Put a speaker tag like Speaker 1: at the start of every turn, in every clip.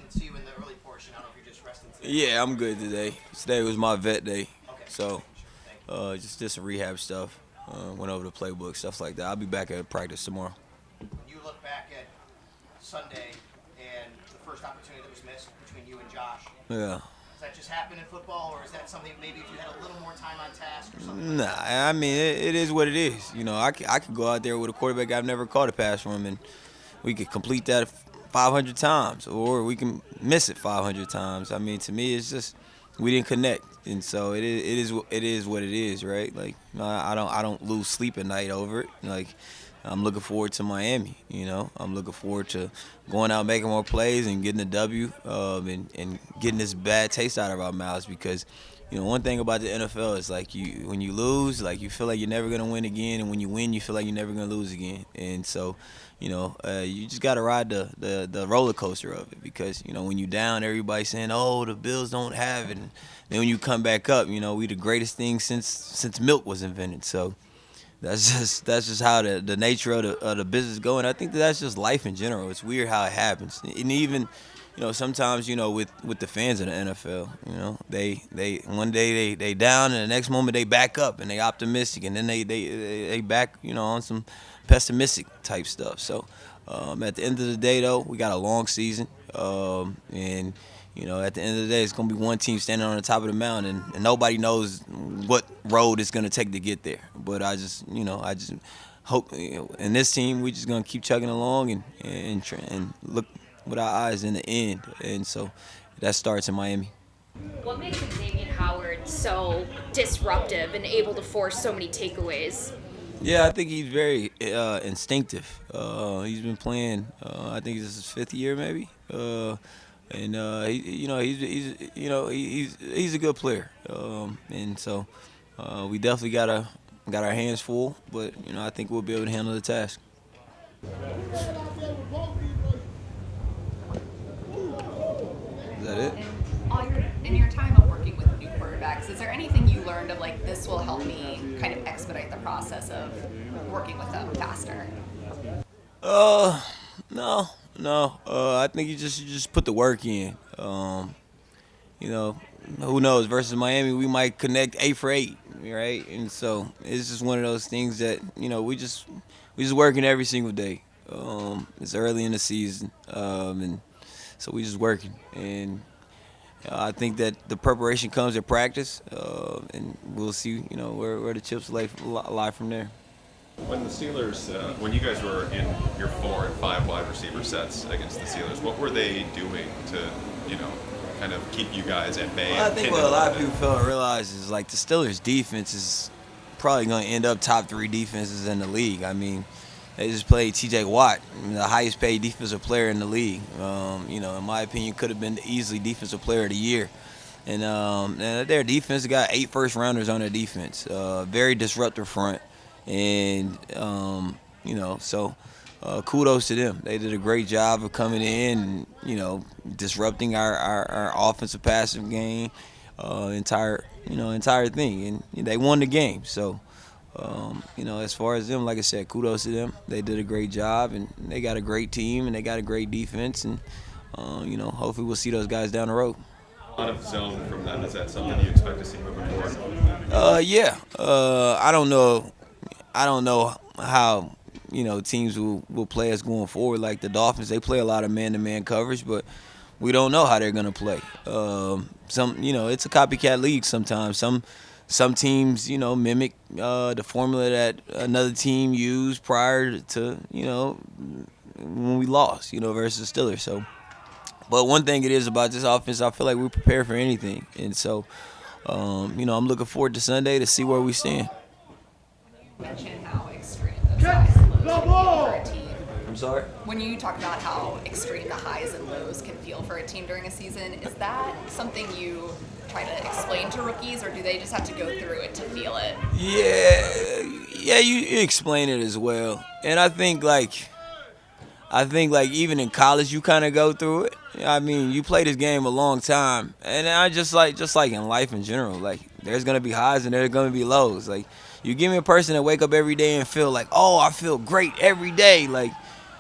Speaker 1: didn't see you in the early portion. I don't know if you're just resting today.
Speaker 2: Yeah, I'm good today. Today was my vet day,
Speaker 1: Okay.
Speaker 2: so
Speaker 1: Thank you.
Speaker 2: just did some rehab stuff. Went over the playbook, stuff like that. I'll be back at practice tomorrow.
Speaker 1: When you look back at Sunday and the first opportunity that was missed between you and Josh,
Speaker 2: Yeah.
Speaker 1: does that just happen in football, or is that something maybe if you had a little more time on task or something?
Speaker 2: Nah, I mean it is what it is. I could go out there with a quarterback I've never caught a pass from, and we could complete that 500 times, or we can miss it 500 times. I mean, to me, it's just we didn't connect, and so it is what it is, right? Like I don't lose sleep at night over it. Like I'm looking forward to Miami. I'm looking forward to going out making more plays and getting a W, and getting this bad taste out of our mouths because. One thing about the NFL is like when you lose, like you feel like you're never gonna win again, and when you win, you feel like you're never gonna lose again. And so, you just gotta ride the roller coaster of it because when you down, everybody's saying, "Oh, the Bills don't have it." And then when you come back up, we the greatest thing since milk was invented. So that's just how the nature of the business go. And I think that's just life in general. It's weird how it happens, and even sometimes with the fans of the NFL, they one day they down and the next moment they back up and they optimistic and then they back on some pessimistic type stuff. So at the end of the day though, we got a long season, and at the end of the day, it's gonna be one team standing on the top of the mountain, and nobody knows what road it's gonna take to get there. But I just hope in this team we just gonna keep chugging along and look with our eyes in the end, and so that starts in Miami.
Speaker 3: What makes Xavien Howard so disruptive and able to force so many takeaways?
Speaker 2: Yeah, I think he's very instinctive. He's been playing. I think this is his fifth year, maybe. And he's a good player. And so we definitely got our hands full, but I think we'll be able to handle the task. Is that it?
Speaker 4: In your time of working with new quarterbacks, is there anything you learned of like this will help me kind of expedite the process of working with them faster?
Speaker 2: No, no. I think you just put the work in. You know, who knows? Versus Miami, we might connect 8 for 8, right? And so it's just one of those things that we just working every single day. It's early in the season, and so we just working. And I think that the preparation comes at practice, and we'll see. Where the chips lie from there.
Speaker 5: When the Steelers, when you guys were in your 4 and 5 wide receiver sets against the Steelers, what were they doing to, kind of keep you guys at bay?
Speaker 2: Well, I think what a lot of people fail to realize is like the Steelers' defense is probably going to end up top 3 defenses in the league. I mean, they just played T.J. Watt, the highest paid defensive player in the league. In my opinion, could have been easily defensive player of the year. And their defense got 8 first-rounders on their defense. Very disruptive front. And, so kudos to them. They did a great job of coming in and, disrupting our offensive passing game, entire thing. And they won the game. So, as far as them, like I said, kudos to them. They did a great job, and they got a great team, and they got a great defense. And, hopefully we'll see those guys down the road.
Speaker 5: A lot of zone from them. Is that something you expect to see moving forward?
Speaker 2: Yeah. I don't know how teams will play us going forward. Like the Dolphins, they play a lot of man-to-man coverage, but we don't know how they're gonna play. It's a copycat league sometimes. Some teams mimic the formula that another team used prior to when we lost versus Steelers. So, but one thing it is about this offense, I feel like we're prepared for anything, and so I'm looking forward to Sunday to see where we stand.
Speaker 4: Mention how extreme the highs and lows can feel for a team.
Speaker 2: I'm sorry?
Speaker 4: When you talk about how extreme the highs and lows can feel for a team during a season, is that something you try to explain to rookies, or do they just have to go through it to feel it?
Speaker 2: Yeah, you explain it as well. And I think even in college you kind of go through it. I mean, you play this game a long time, and I just like in life in general, like there's gonna be highs and there's gonna be lows. Like you give me a person that wake up every day and feel like, oh, I feel great every day. Like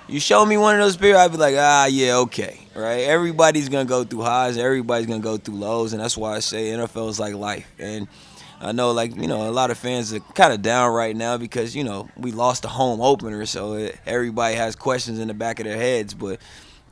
Speaker 2: you show me one of those people, I'd be like, yeah, okay. right? Everybody's going to go through highs. Everybody's going to go through lows, and that's why I say NFL is like life. And I know, like, a lot of fans are kind of down right now because, we lost the home opener, so everybody has questions in the back of their heads. But,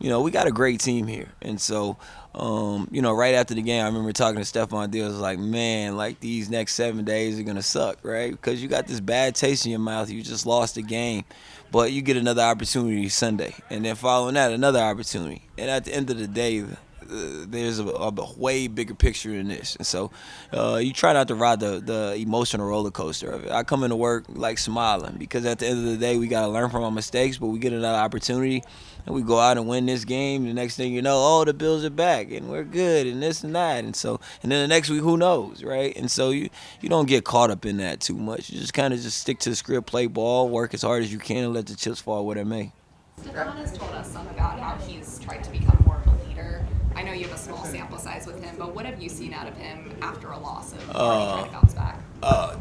Speaker 2: we got a great team here. And so, right after the game, I remember talking to Stefon Diggs. I was like, man, like, these next 7 days are going to suck, right? Because you got this bad taste in your mouth. You just lost the game. But you get another opportunity Sunday. And then following that, another opportunity. And at the end of the day, there's a way bigger picture than this. And so you try not to ride the emotional roller coaster of it. I come into work like smiling because at the end of the day, we got to learn from our mistakes, but we get another opportunity and we go out and win this game. The next thing you know, oh, the Bills are back and we're good and this and that. And so, and then the next week, who knows, right? And so you don't get caught up in that too much. You just kind of just stick to the script, play ball, work as hard as you can, and let the chips fall where they may.
Speaker 4: Stefon has told us some about how he's tried to become more of a leader. I know you have a small sample size with him, but what have you seen out of him after a loss of trying to bounce back?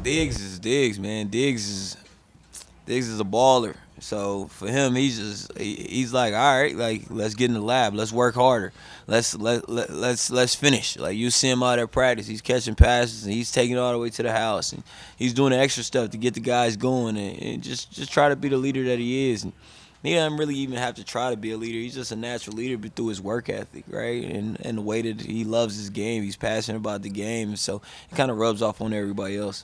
Speaker 2: Diggs is Diggs, man. Diggs is a baller. So for him, he's like, all right, like let's get in the lab, let's work harder, let's finish. Like you see him out at practice, he's catching passes and he's taking it all the way to the house, and he's doing the extra stuff to get the guys going and just try to be the leader that he is. And he doesn't really even have to try to be a leader. He's just a natural leader but through his work ethic, right? And the way that he loves his game. He's passionate about the game. And so it kind of rubs off on everybody else.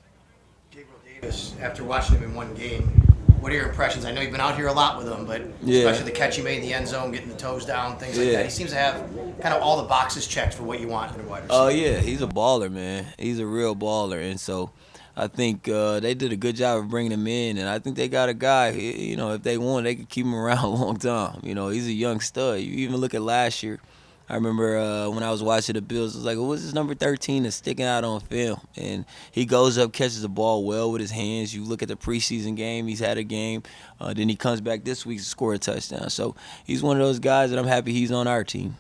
Speaker 1: Gabriel Davis, after watching him in one game, what are your impressions? I know you've been out here a lot with him, but especially the catch he made in the end zone, getting the toes down, things like that. He seems to have kind of all the boxes checked for what you want in a wide receiver.
Speaker 2: Oh, yeah. He's a baller, man. He's a real baller. And so I think they did a good job of bringing him in, and I think they got a guy, if they want, they could keep him around a long time. He's a young stud. You even look at last year. I remember when I was watching the Bills, it was like, what's his number 13 that's sticking out on film? And he goes up, catches the ball well with his hands. You look at the preseason game, he's had a game. Then he comes back this week to score a touchdown. So he's one of those guys that I'm happy he's on our team.